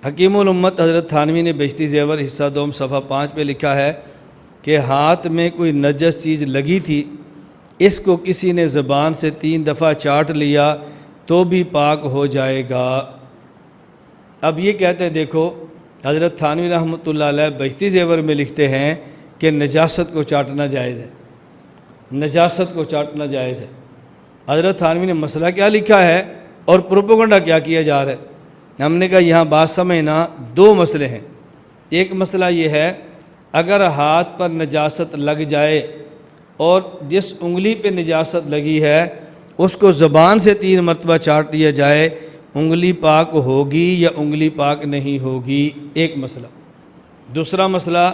حکیم الامت حضرت تھانوی نے بہشتی زیور حصہ دوم صفحہ 5 پہ لکھا ہے کہ ہاتھ میں کوئی نجس چیز لگی تھی، اس کو کسی نے زبان سے 3 دفعہ چاٹ لیا تو بھی پاک ہو جائے گا۔ اب یہ کہتے ہیں، دیکھو حضرت تھانوی رحمۃ اللہ علیہ بہشتی زیور میں لکھتے ہیں کہ نجاست کو چاٹنا جائز ہے، نجاست کو چاٹنا جائز ہے۔ حضرت تھانوی نے مسئلہ کیا لکھا ہے اور پروپیگنڈا کیا کیا جا رہا ہے؟ ہم نے کہا یہاں بات سمجھنا، 2 مسئلے ہیں۔ ایک مسئلہ یہ ہے، اگر ہاتھ پر نجاست لگ جائے اور جس انگلی پہ نجاست لگی ہے اس کو زبان سے 3 مرتبہ چاٹ لیا جائے، انگلی پاک ہوگی یا انگلی پاک نہیں ہوگی؟ ایک مسئلہ۔ دوسرا مسئلہ،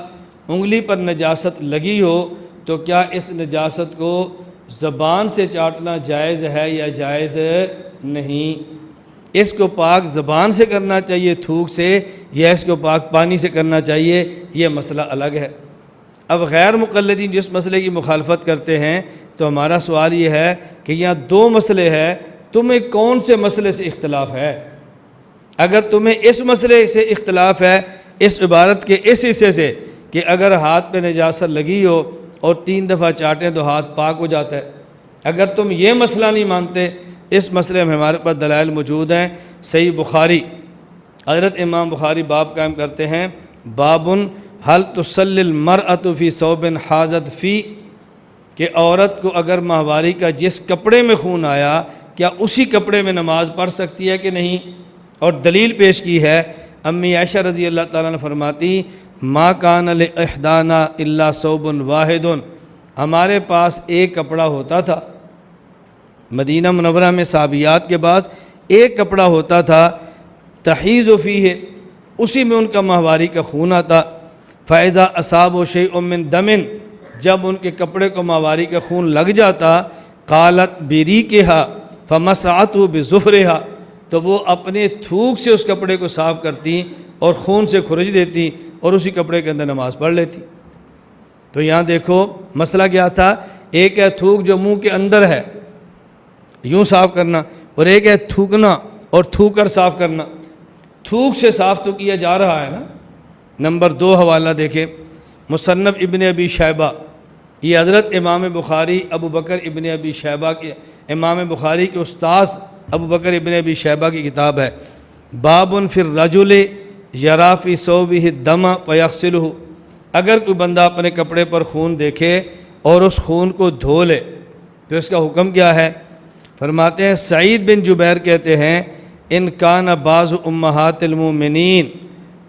انگلی پر نجاست لگی ہو تو کیا اس نجاست کو زبان سے چاٹنا جائز ہے یا جائز نہیں؟ اس کو پاک زبان سے کرنا چاہیے تھوک سے یا اس کو پاک پانی سے کرنا چاہیے؟ یہ مسئلہ الگ ہے۔ اب غیر مقلدین جس مسئلے کی مخالفت کرتے ہیں تو ہمارا سوال یہ ہے کہ یہاں 2 مسئلے ہیں، تمہیں کون سے مسئلے سے اختلاف ہے؟ اگر تمہیں اس مسئلے سے اختلاف ہے، اس عبارت کے اس حصے سے کہ اگر ہاتھ پہ نجاست لگی ہو اور 3 دفعہ چاٹیں تو ہاتھ پاک ہو جاتا ہے، اگر تم یہ مسئلہ نہیں مانتے، اس مسئلے میں ہمارے پاس دلائل موجود ہیں۔ صحیح بخاری، حضرت امام بخاری باب قائم کرتے ہیں، باب حل تصلی المرأۃ فی ثوب حاضت فی، کہ عورت کو اگر ماہواری کا جس کپڑے میں خون آیا کیا اسی کپڑے میں نماز پڑھ سکتی ہے کہ نہیں؟ اور دلیل پیش کی ہے، امی عائشہ رضی اللہ تعالیٰ عنہ فرماتی، ما کان لاحدانا الا ثوب واحد، ہمارے پاس ایک کپڑا ہوتا تھا، مدینہ منورہ میں صحابیات کے بعد ایک کپڑا ہوتا تھا، تحیض فیہ، اسی میں ان کا ماہواری کا خون آتا، فاذا اصابہ شیء من دم، جب ان کے کپڑے کو ماہواری کا خون لگ جاتا، قالت بریقہا فمسحتہ بظفرہا، تو وہ اپنے تھوک سے اس کپڑے کو صاف کرتی اور خون سے کھرچ دیتی اور اسی کپڑے کے اندر نماز پڑھ لیتی۔ تو یہاں دیکھو مسئلہ کیا تھا، ایک ہے تھوک جو منہ کے اندر ہے یوں صاف کرنا، اور ایک ہے تھوکنا اور تھوک کر صاف کرنا۔ تھوک سے صاف تو کیا جا رہا ہے نا۔ نمبر 2 حوالہ دیکھیں، مصنف ابن ابی شیبہ، یہ حضرت امام بخاری ابو بکر ابن ابی شیبہ کے، امام بخاری کے استاذ ابو بکر ابن ابی شیبہ کی کتاب ہے، باب فی الرجل یری فی ثوبہ الدم فیغسلہ، اگر کوئی بندہ اپنے کپڑے پر خون دیکھے اور اس خون کو دھو لے تو اس کا حکم کیا ہے؟ فرماتے ہیں سعید بن جبیر کہتے ہیں، ان کان بعض امہات المومنین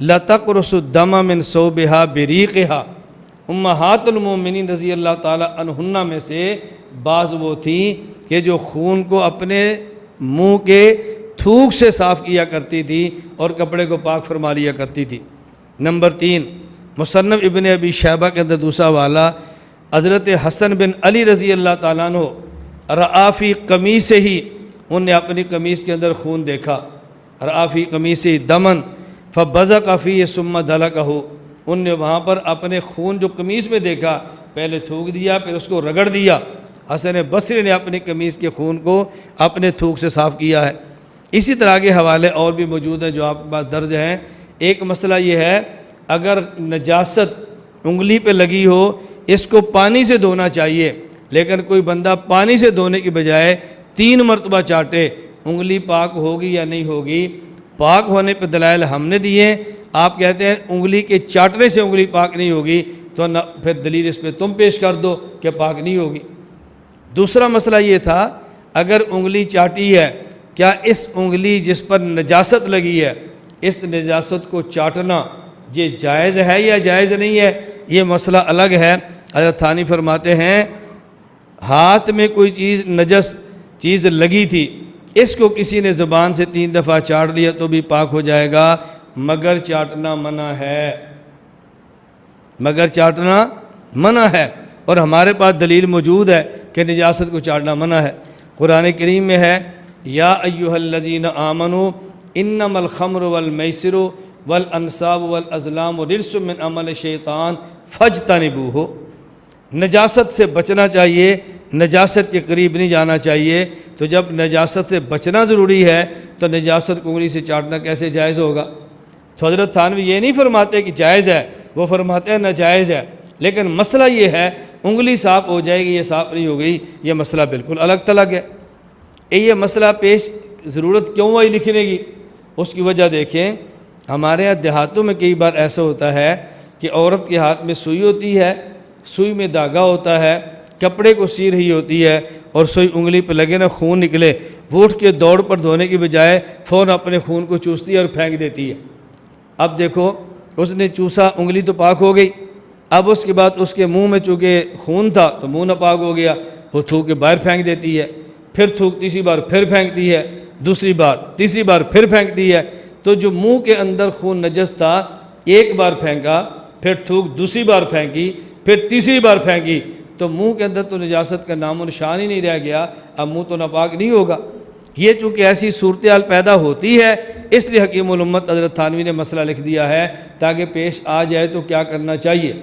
لتقرص الدم من ثوبہا بریقہا، امہات المومنین رضی اللہ تعالی عنہن میں سے بعض وہ تھیں کہ جو خون کو اپنے منہ کے تھوک سے صاف کیا کرتی تھی اور کپڑے کو پاک فرما لیا کرتی تھی۔ نمبر 3 مصنف ابن ابی شیبہ کے اندر دوسرا والا، حضرت حسن بن علی رضی اللہ تعالیٰ عنہ رآ فی قمیصہ ہی، انہوں نے اپنی قمیص کے اندر خون دیکھا، رآ فی قمیصہ دمن فبزق فیہ ثم دلکہ، ان نے وہاں پر اپنے خون جو قمیص میں دیکھا پہلے تھوک دیا پھر اس کو رگڑ دیا۔ حسن بصری نے اپنی قمیص کے خون کو اپنے تھوک سے صاف کیا ہے۔ اسی طرح کے حوالے اور بھی موجود ہیں جو آپ کے پاس درج ہیں۔ ایک مسئلہ یہ ہے، اگر نجاست انگلی پہ لگی ہو اس کو پانی سے دھونا چاہیے، لیکن کوئی بندہ پانی سے دھونے کی بجائے 3 مرتبہ چاٹے، انگلی پاک ہوگی یا نہیں ہوگی؟ پاک ہونے پہ دلائل ہم نے دیے، آپ کہتے ہیں انگلی کے چاٹنے سے انگلی پاک نہیں ہوگی، تو پھر دلیل اس پہ تم پیش کر دو کہ پاک نہیں ہوگی۔ دوسرا مسئلہ یہ تھا، اگر انگلی چاٹی ہے کیا اس انگلی جس پر نجاست لگی ہے اس نجاست کو چاٹنا یہ جائز ہے یا جائز نہیں ہے؟ یہ مسئلہ الگ ہے۔ حضرت تھانی فرماتے ہیں ہاتھ میں کوئی چیز نجس چیز لگی تھی، اس کو کسی نے زبان سے 3 دفعہ چاٹ لیا تو بھی پاک ہو جائے گا، مگر چاٹنا منع ہے، مگر چاٹنا منع ہے۔ اور ہمارے پاس دلیل موجود ہے کہ نجاست کو چاٹنا منع ہے۔ قرآن کریم میں ہے، یا ایہا الذین آمنوا انما الخمر والمیسر والانصاب والازلام رجس من عمل الشیطان فاجتنبوہ، نجاست سے بچنا چاہیے، نجاست کے قریب نہیں جانا چاہیے۔ تو جب نجاست سے بچنا ضروری ہے تو نجاست کو انگلی سے چاٹنا کیسے جائز ہوگا؟ تو حضرت تھانوی یہ نہیں فرماتے کہ جائز ہے، وہ فرماتے ہیں ناجائز ہے، لیکن مسئلہ یہ ہے انگلی صاف ہو جائے گی، یہ صاف نہیں ہو گئی، یہ مسئلہ بالکل الگ تلگ ہے۔ یہ مسئلہ پیش ضرورت کیوں آئی لکھنے کی؟ اس کی وجہ دیکھیں، ہمارے یہاں دیہاتوں میں کئی بار ایسا ہوتا ہے کہ عورت کے ہاتھ میں سوئی ہوتی ہے، سوئی میں دھاگا ہوتا ہے، کپڑے کو سی رہی ہوتی ہے اور سوئی انگلی پہ لگے نا خون نکلے، وہ اٹھ کے دوڑ پر دھونے کی بجائے فوراً اپنے خون کو چوستی ہے اور پھینک دیتی ہے۔ اب دیکھو اس نے چوسا، انگلی تو پاک ہو گئی، اب اس کے بعد اس کے منہ میں چونکہ خون تھا تو منہ ناپاک ہو گیا، وہ تھوک کے باہر پھینک دیتی ہے، پھر تھوک تیسری بار پھر پھینکتی ہے، دوسری بار تیسری بار پھر پھینکتی ہے، تو جو منہ کے اندر خون نجس تھا ایک بار پھینکا، پھر تھوک دوسری بار پھینکی، پھر تیسری بار پھینکی، تو منہ کے اندر تو نجاست کا نام و نشان ہی نہیں رہ گیا، اب منہ تو ناپاک نہیں ہوگا۔ یہ چونکہ ایسی صورتحال پیدا ہوتی ہے، اس لیے حکیم الامت حضرت تھانوی نے مسئلہ لکھ دیا ہے تاکہ پیش آ جائے تو کیا کرنا چاہیے۔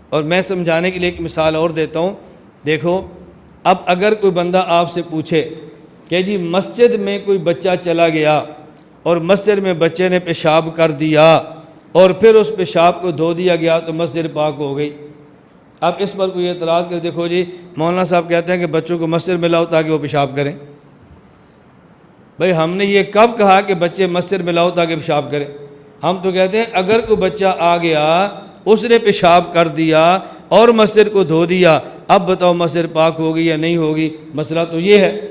اور میں سمجھانے کے لیے ایک مثال اور دیتا ہوں، دیکھو اب اگر کوئی بندہ آپ سے پوچھے کہ جی مسجد میں کوئی بچہ چلا گیا اور مسجد میں بچے نے پیشاب کر دیا اور پھر اس پیشاب کو دھو دیا گیا تو مسجد پاک ہو گئی، اب اس پر کوئی اعتراض کر دیکھو جی مولانا صاحب کہتے ہیں کہ بچوں کو مسجد میں لاؤ تاکہ وہ پیشاب کریں۔ بھئی ہم نے یہ کب کہا کہ بچے مسجد میں لاؤ تاکہ پیشاب کریں؟ ہم تو کہتے ہیں اگر کوئی بچہ آ گیا، اس نے پیشاب کر دیا اور مسجد کو دھو دیا، اب بتاؤ مسجد پاک ہوگی یا نہیں ہوگی؟ مسئلہ تو یہ ہے۔